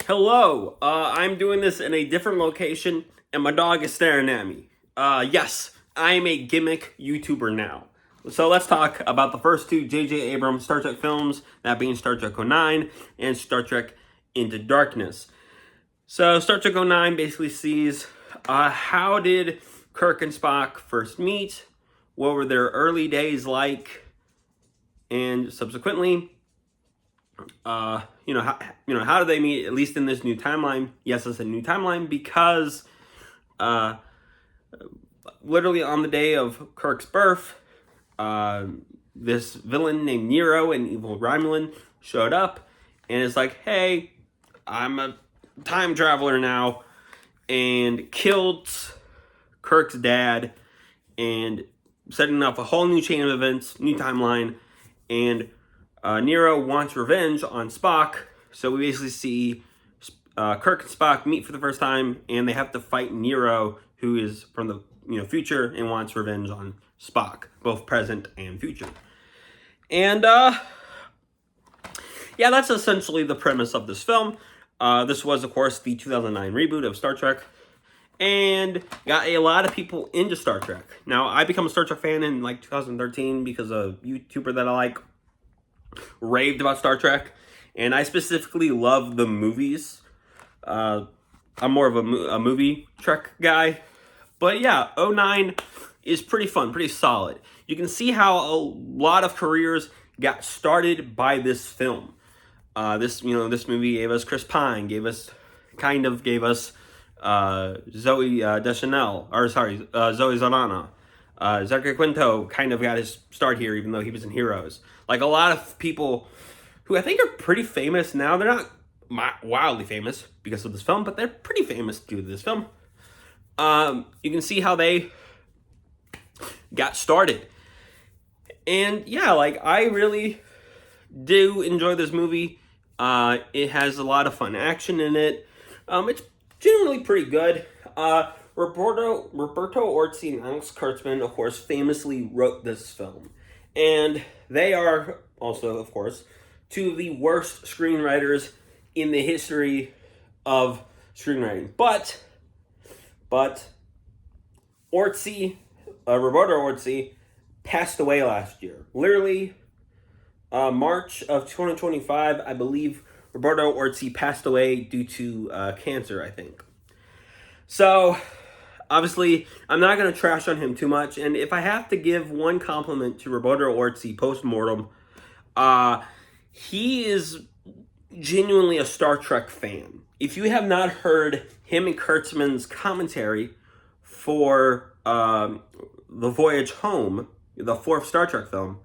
Hello, I'm doing this in a different location, and my dog is staring at me. Yes, I'm a gimmick YouTuber now. So let's talk about the first two J.J. Abrams Star Trek films, that being Star Trek 09 and Star Trek Into Darkness. So Star Trek 09 basically sees how did Kirk and Spock first meet, what were their early days like, and subsequently, how do they meet, at least in this new timeline? Yes, it's a new timeline because literally on the day of Kirk's birth, this villain named Nero, an evil Romulan, showed up and is like, hey, I'm a time traveler now, and killed Kirk's dad, and setting up a whole new chain of events, new timeline, and Nero wants revenge on Spock, so we basically see Kirk and Spock meet for the first time, and they have to fight Nero, who is from the future and wants revenge on Spock, both present and future. And that's essentially the premise of this film. This was, of course, the 2009 reboot of Star Trek, and got a lot of people into Star Trek. Now, I became a Star Trek fan in 2013 because a YouTuber that I like raved about Star Trek, and I specifically love the movies. I'm more of a movie Trek guy, but yeah, 09 is pretty fun, pretty solid. You can see how a lot of careers got started by this film. This movie gave us Chris Pine, gave us Zoe Deschanel, Zoe Saldana. Zachary Quinto kind of got his start here, even though he was in Heroes. Like, a lot of people who I think are pretty famous now. They're not wildly famous because of this film, but they're pretty famous due to this film. You can see how they got started. And yeah, I really do enjoy this movie. It has a lot of fun action in it. It's generally pretty good. Roberto Orci and Alex Kurtzman, of course, famously wrote this film. And they are also, of course, two of the worst screenwriters in the history of screenwriting. But Orci, Roberto Orci, passed away last year. Literally, March of 2025, I believe Roberto Orci passed away due to cancer, I think. So, obviously, I'm not going to trash on him too much, and if I have to give one compliment to Roberto Orci post-mortem, he is genuinely a Star Trek fan. If you have not heard him and Kurtzman's commentary for The Voyage Home, the fourth Star Trek film,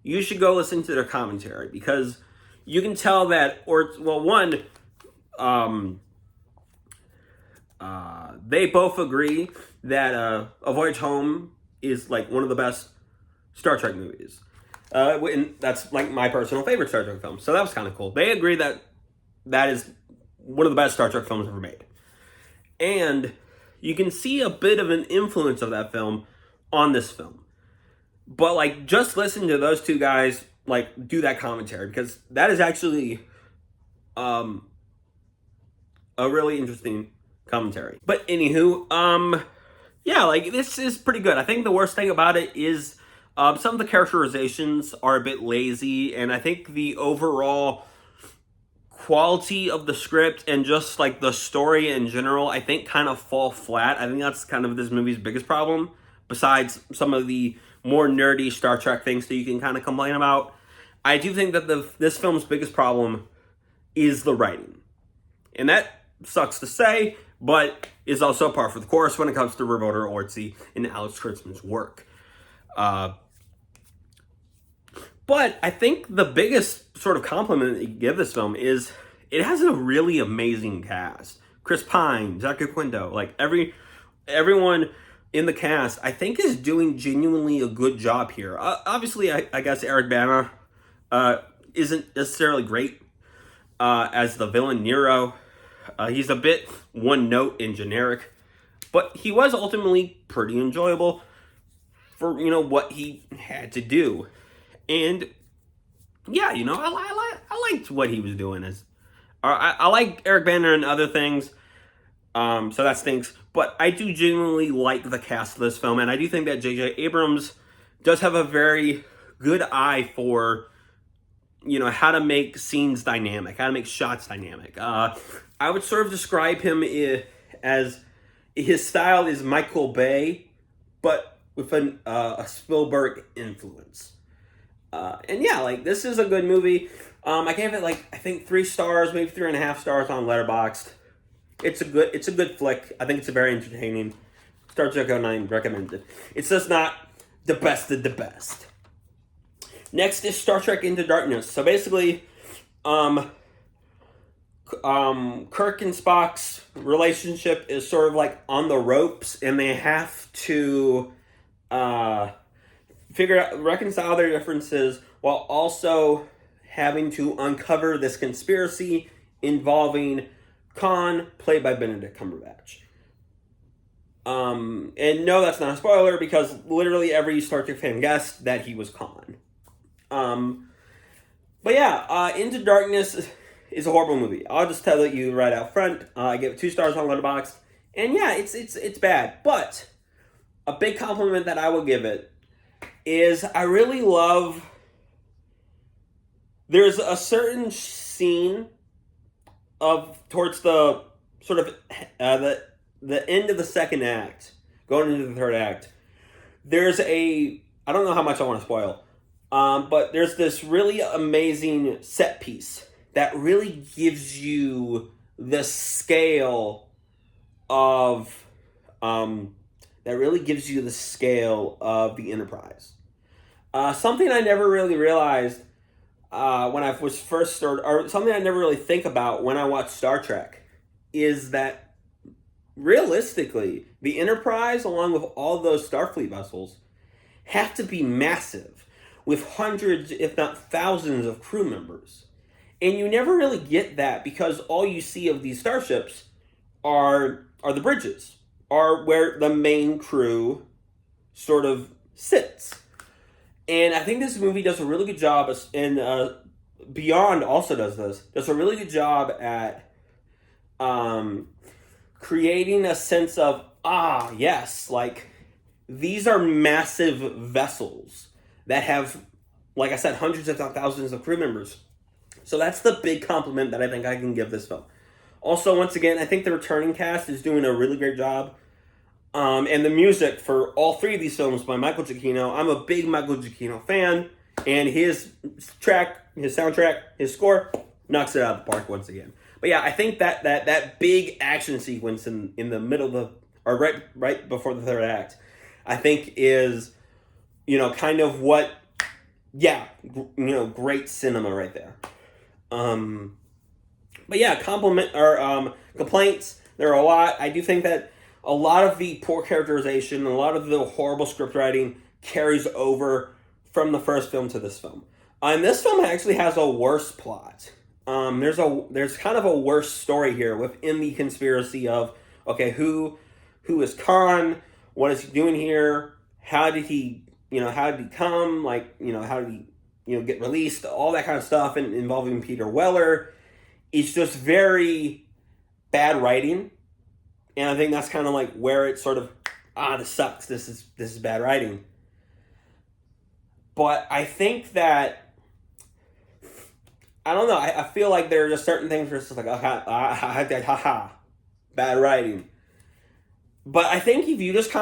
you should go listen to their commentary, because you can tell that, they both agree that A Voyage Home is one of the best Star Trek movies. And that's my personal favorite Star Trek film. So that was kind of cool. They agree that that is one of the best Star Trek films ever made. And you can see a bit of an influence of that film on this film. But just listen to those two guys do that commentary, because that is actually a really interesting commentary. But anywho, this is pretty good. I think the worst thing about it is some of the characterizations are a bit lazy, and I think the overall quality of the script and just the story in general, I think kind of fall flat. I think that's kind of this movie's biggest problem, besides some of the more nerdy Star Trek things that you can kind of complain about. I do think that this film's biggest problem is the writing. And that sucks to say, but is also par for the course when it comes to Roberto Orci and Alex Kurtzman's work. But I think the biggest sort of compliment that you give this film is it has a really amazing cast. Chris Pine, Zachary Quinto, everyone in the cast, I think, is doing genuinely a good job here. Obviously, I guess Eric Bana isn't necessarily great as the villain Nero. He's a bit one note and generic, but he was ultimately pretty enjoyable for what he had to do. And yeah, I liked what he was doing as I like Eric Bana and other things, so that stinks. But I do genuinely like the cast of this film, and I do think that J.J. Abrams does have a very good eye for, how to make scenes dynamic, how to make shots dynamic. I would sort of describe him as his style is Michael Bay, but with a Spielberg influence. And yeah, like, this is a good movie. I gave it, like, I think 3 stars, maybe 3.5 stars on Letterboxd. It's a good flick. I think it's very entertaining. Star Trek 09 recommended. It's just not the best of the best. Next is Star Trek Into Darkness. So basically, Kirk and Spock's relationship is sort of like on the ropes, and they have to reconcile their differences while also having to uncover this conspiracy involving Khan, played by Benedict Cumberbatch. And no, that's not a spoiler, because literally every Star Trek fan guessed that he was Khan. But yeah, Into Darkness is a horrible movie. I'll just tell you right out front. I give it 2 stars on Letterboxd, and yeah, it's bad. But a big compliment that I will give it is I really love. There's a certain scene towards the sort of the end of the second act, going into the third act. There's I don't know how much I want to spoil. But there's this really amazing set piece that really gives you the scale of the Enterprise. Something I never really realized when I was first started, or something I never really think about when I watch Star Trek, is that realistically, the Enterprise, along with all those Starfleet vessels, have to be massive, with hundreds, if not thousands, of crew members. And you never really get that, because all you see of these starships are the bridges, are where the main crew sort of sits. And I think this movie does a really good job, and Beyond also does a really good job at creating a sense of, yes, like, these are massive vessels that have, like I said, hundreds if not thousands of crew members. So that's the big compliment that I think I can give this film. Also, once again, I think the returning cast is doing a really great job. And the music for all 3 of these films by Michael Giacchino. I'm a big Michael Giacchino fan, and his soundtrack, his score, knocks it out of the park once again. But yeah, I think that big action sequence in the middle of right before the third act, I think is, kind of what, great cinema right there. But yeah, complaints, there are a lot. I do think that a lot of the poor characterization, a lot of the horrible script writing carries over from the first film to this film. And this film actually has a worse plot. There's kind of a worse story here within the conspiracy of, okay, who is Khan? What is he doing here? How did he come? Like, how did he, get released? All that kind of stuff, and involving Peter Weller. It's just very bad writing. And I think that's kind of like where it sort of, this sucks. This is bad writing. But I think that, I don't know. I feel like there are just certain things where it's just like, bad writing. But I think if you just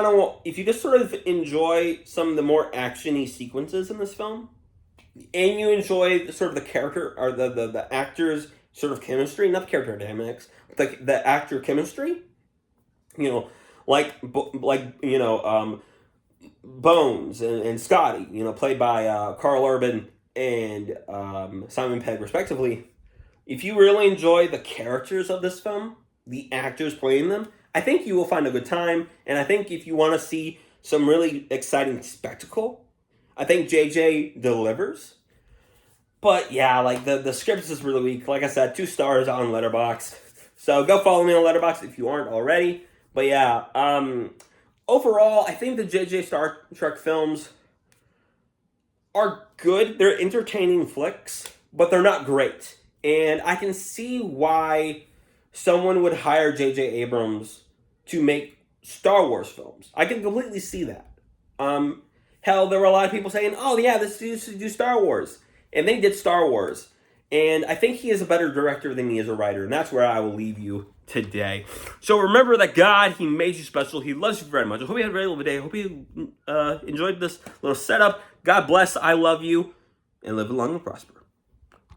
sort of enjoy some of the more action-y sequences in this film, and you enjoy the character, or the actors' sort of chemistry, not the character dynamics, but the actor chemistry, Bones and Scotty, played by Karl Urban and Simon Pegg, respectively. If you really enjoy the characters of this film, the actors playing them, I think you will find a good time. And I think if you want to see some really exciting spectacle, I think JJ delivers. But yeah, like the script is really weak. Like I said, 2 stars on Letterboxd. So go follow me on Letterboxd if you aren't already. But yeah, overall, I think the JJ Star Trek films are good. They're entertaining flicks, but they're not great. And I can see why someone would hire J.J. Abrams to make Star Wars films. I can completely see that. Hell, there were a lot of people saying, oh yeah, this dude should do Star Wars. And they did Star Wars. And I think he is a better director than he is a writer. And that's where I will leave you today. So remember that God, He made you special. He loves you very much. I hope you had a very lovely day. I hope you enjoyed this little setup. God bless. I love you. And live long and prosper.